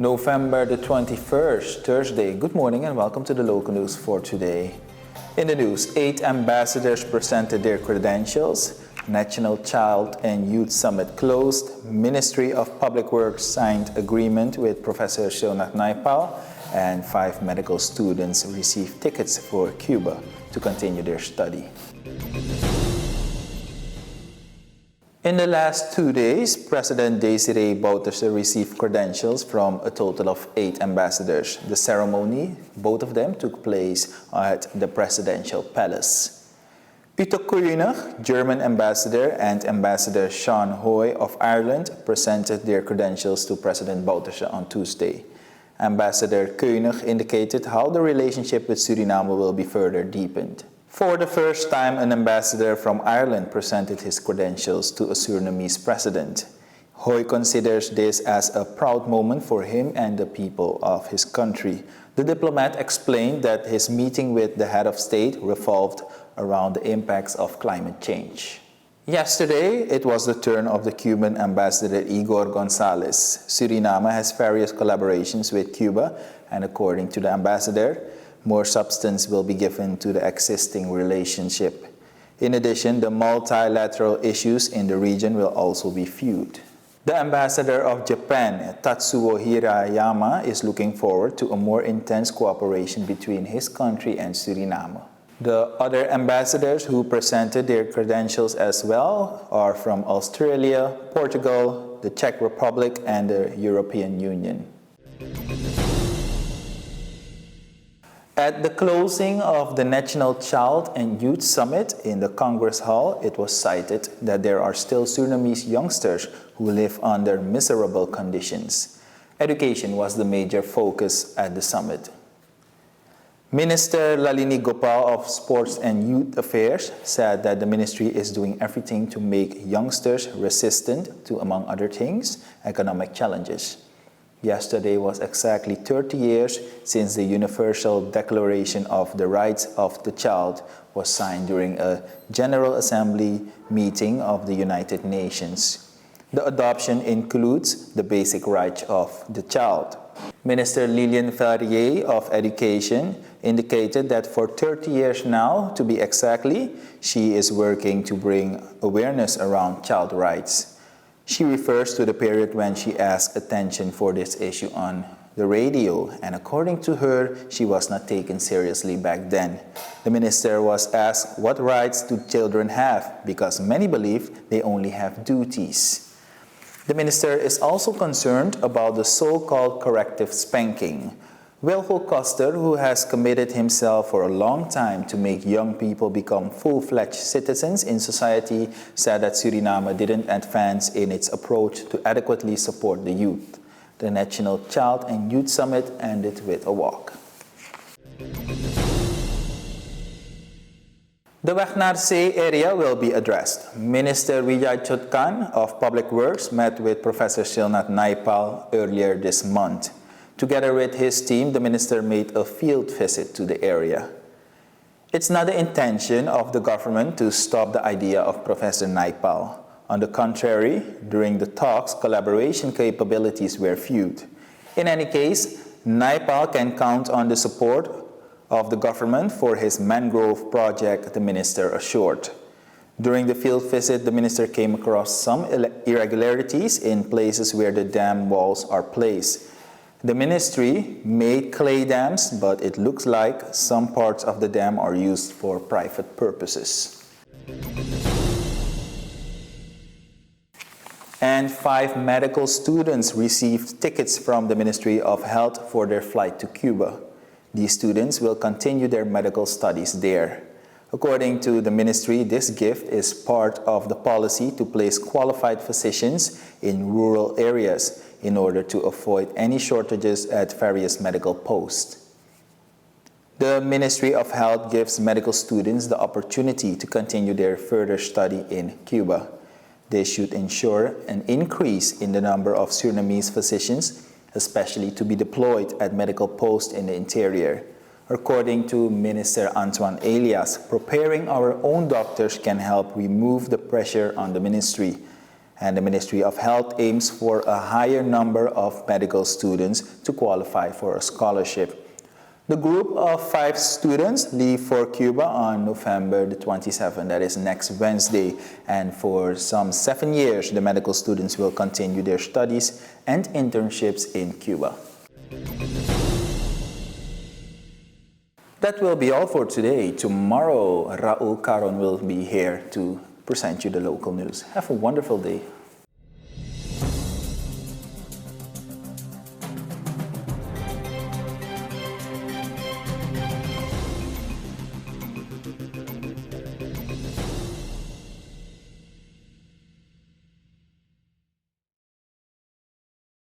November the 21st, Thursday. Good morning and welcome to the local news for today. In the news, 8 ambassadors presented their credentials, National Child and Youth Summit closed, Ministry of Public Works signed agreement with Professor Silnath Naipal, and 5 medical students received tickets for Cuba to continue their study. In the last 2 days, President Desiree Bouterse received credentials from a total of 8 ambassadors. The ceremony, both of them, took place at the Presidential Palace. Pieter Koenig, German ambassador, and Ambassador Sean Hoy of Ireland presented their credentials to President Bouterse on Tuesday. Ambassador Koenig indicated how the relationship with Suriname will be further deepened. For the first time, an ambassador from Ireland presented his credentials to a Surinamese president. Hoy considers this as a proud moment for him and the people of his country. The diplomat explained that his meeting with the head of state revolved around the impacts of climate change. Yesterday, it was the turn of the Cuban ambassador Igor Gonzalez. Suriname has various collaborations with Cuba, and according to the ambassador, more substance will be given to the existing relationship. In addition, the multilateral issues in the region will also be viewed. The ambassador of Japan, Tatsuo Hirayama, is looking forward to a more intense cooperation between his country and Suriname. The other ambassadors who presented their credentials as well are from Australia, Portugal, the Czech Republic, and the European Union. At the closing of the National Child and Youth Summit in the Congress Hall, it was cited that there are still Surinamese youngsters who live under miserable conditions. Education was the major focus at the summit. Minister Lalini Gopal of Sports and Youth Affairs said that the ministry is doing everything to make youngsters resistant to, among other things, economic challenges. Yesterday was exactly 30 years since the Universal Declaration of the Rights of the Child was signed during a General Assembly meeting of the United Nations. The adoption includes the basic rights of the child. Minister Lilian Ferrier of Education indicated that for 30 years now, to be exactly, she is working to bring awareness around child rights. She refers to the period when she asked attention for this issue on the radio, and according to her, she was not taken seriously back then. The minister was asked what rights do children have, because many believe they only have duties. The minister is also concerned about the so-called corrective spanking. Wilco Koster, who has committed himself for a long time to make young people become full-fledged citizens in society, said that Suriname didn't advance in its approach to adequately support the youth. The National Child and Youth Summit ended with a walk. The Weg naar Zee area will be addressed. Minister Wijay Chutkan of Public Works met with Professor Silnath Naipal earlier this month. Together with his team, the minister made a field visit to the area. It's not the intention of the government to stop the idea of Professor Naipal. On the contrary, during the talks, collaboration capabilities were viewed. In any case, Naipal can count on the support of the government for his mangrove project, the minister assured. During the field visit, the minister came across some irregularities in places where the dam walls are placed. The ministry made clay dams, but it looks like some parts of the dam are used for private purposes. And 5 medical students received tickets from the Ministry of Health for their flight to Cuba. These students will continue their medical studies there. According to the ministry, this gift is part of the policy to place qualified physicians in rural areas in order to avoid any shortages at various medical posts. The Ministry of Health gives medical students the opportunity to continue their further study in Cuba. This should ensure an increase in the number of Surinamese physicians, especially to be deployed at medical posts in the interior. According to Minister Antoine Elias, preparing our own doctors can help remove the pressure on the ministry. and the Ministry of Health aims for a higher number of medical students to qualify for a scholarship. The group of 5 students leave for Cuba on November the 27th, that is next Wednesday, and for some 7 years the medical students will continue their studies and internships in Cuba. That will be all for today. Tomorrow, Raul Caron will be here to present you the local news. Have a wonderful day.